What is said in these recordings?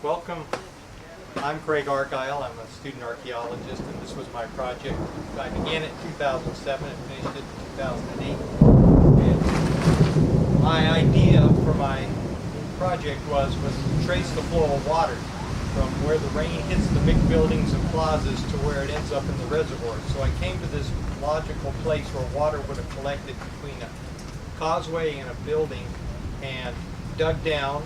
Welcome. I'm Craig Argyle. I'm a student archaeologist, and this was my project. I began it in 2007 and finished it in 2008. And my idea for my project was to trace the flow of water from where the rain hits the big buildings and plazas to where it ends up in the reservoirs. So I came to this logical place where water would have collected between a causeway and a building and dug down.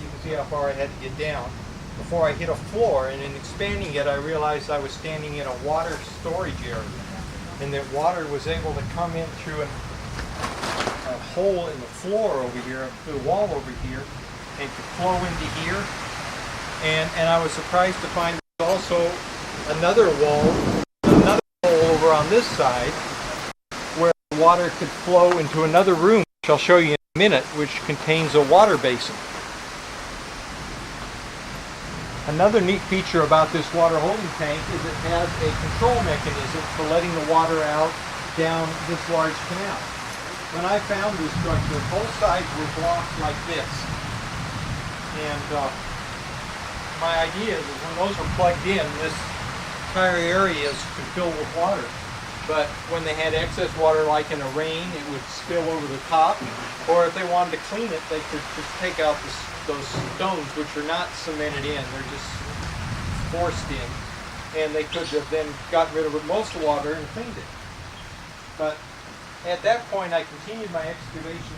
You can see how far I had to get down before I hit a floor, and in expanding it I realized I was standing in a water storage area, and that water was able to come in through a hole in the floor over here, through the wall over here, and could flow into here. And I was surprised to find there's also another wall, another hole over on this side, where the water could flow into another room, which I'll show you in a minute, which contains a water basin. Another neat feature about this water holding tank is it has a control mechanism for letting the water out down this large canal. When I found this structure, both sides were blocked like this. And my idea is that when those are plugged in, this entire area is filled with water. But when they had excess water, like in a rain, it would spill over the top. Or if they wanted to clean it, they could just take out those stones, which are not cemented in, they're just forced in. And they could have then gotten rid of most of the water and cleaned it. But at that point, I continued my excavation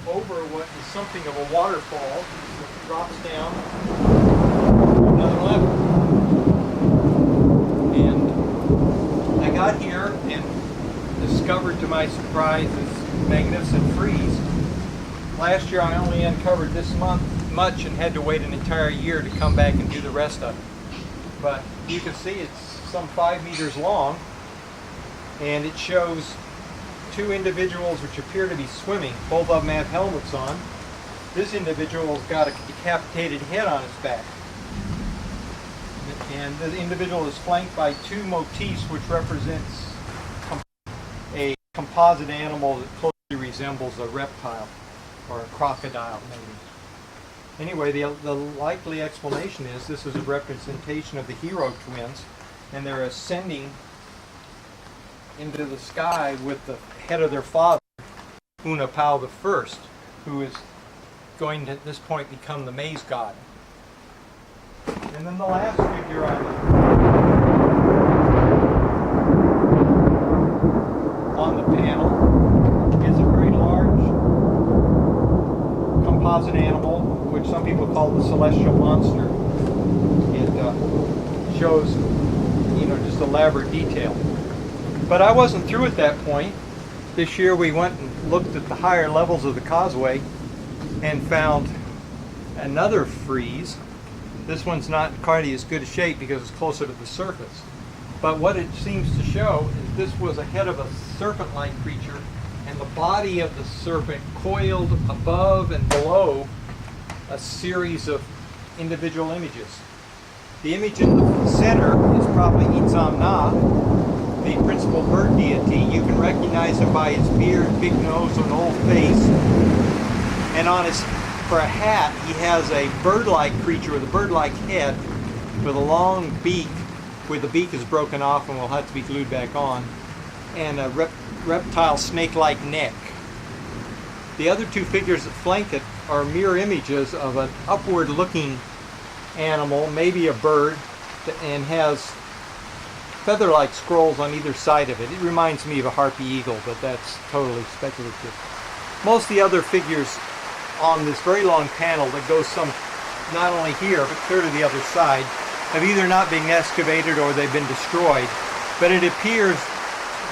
over what is something of a waterfall. It drops down to another level. And I got here and discovered, to my surprise, this magnificent frieze. Last year I only uncovered this much and had to wait an entire year to come back and do the rest of it. But you can see it's some 5 meters long, and it shows two individuals which appear to be swimming. Both of them have helmets on. This individual's got a decapitated head on his back. And the individual is flanked by two motifs which represents a composite animal that closely resembles a reptile or a crocodile maybe. Anyway, the likely explanation is this is a representation of the hero twins, and they're ascending into the sky with the head of their father, Popol Vuh, who is going to at this point become the maize god. And then the last figure on the panel is a very large composite animal, which some people call the celestial monster. It shows, just elaborate detail. But I wasn't through at that point. This year we went and looked at the higher levels of the causeway and found another frieze. This one's not quite as good a shape because it's closer to the surface. But what it seems to show is this was a head of a serpent-like creature, and the body of the serpent coiled above and below a series of individual images. The image in the center is probably Itzamna, the principal bird deity. You can recognize him by his beard, big nose, and old face. And for a hat, he has a bird-like creature with a bird-like head with a long beak, where the beak is broken off and will have to be glued back on, and a reptile snake-like neck. The other two figures that flank it are mirror images of an upward-looking animal, maybe a bird, and has feather-like scrolls on either side of it. It reminds me of a harpy eagle, but that's totally speculative. Most of the other figures on this very long panel that goes not only here, but clear to the other side, have either not been excavated or they've been destroyed. But it appears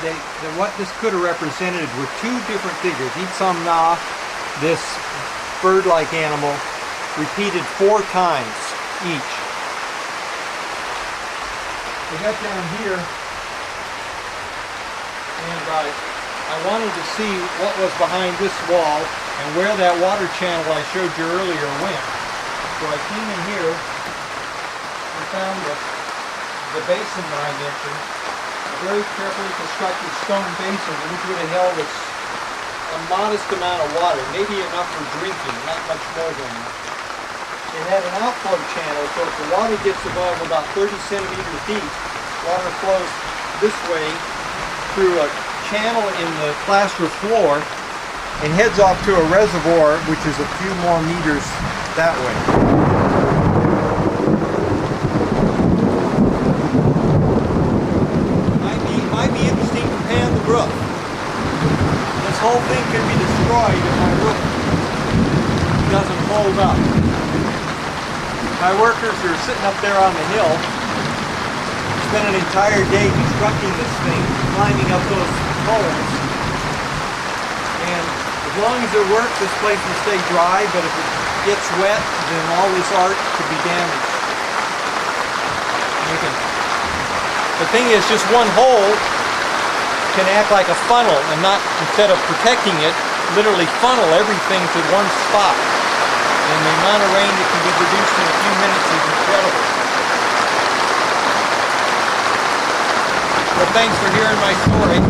that what this could have represented were two different figures. Itzamna, this bird-like animal, repeated 4 times each. We got down here, and I wanted to see what was behind this wall and where that water channel I showed you earlier went. So I came in here and found the basin that I mentioned, a very carefully constructed stone basin which would have held a modest amount of water, maybe enough for drinking, not much more than that. it had an outflow channel, so if the water gets above about 30 centimeters deep, water flows this way through a channel in the plaster floor and heads off to a reservoir, which is a few more meters that way. Might be interesting to pan the roof. This whole thing could be destroyed if my roof doesn't hold up. My workers are sitting up there on the hill, spent an entire day constructing this thing, climbing up those poles. And as long as it works, this place will stay dry, but if it gets wet, then all this art could be damaged. The thing is, just one hole can act like a funnel and not, instead of protecting it, literally funnel everything to one spot. And the amount of rain that can be produced in a few minutes is incredible. Well, thanks for hearing my story.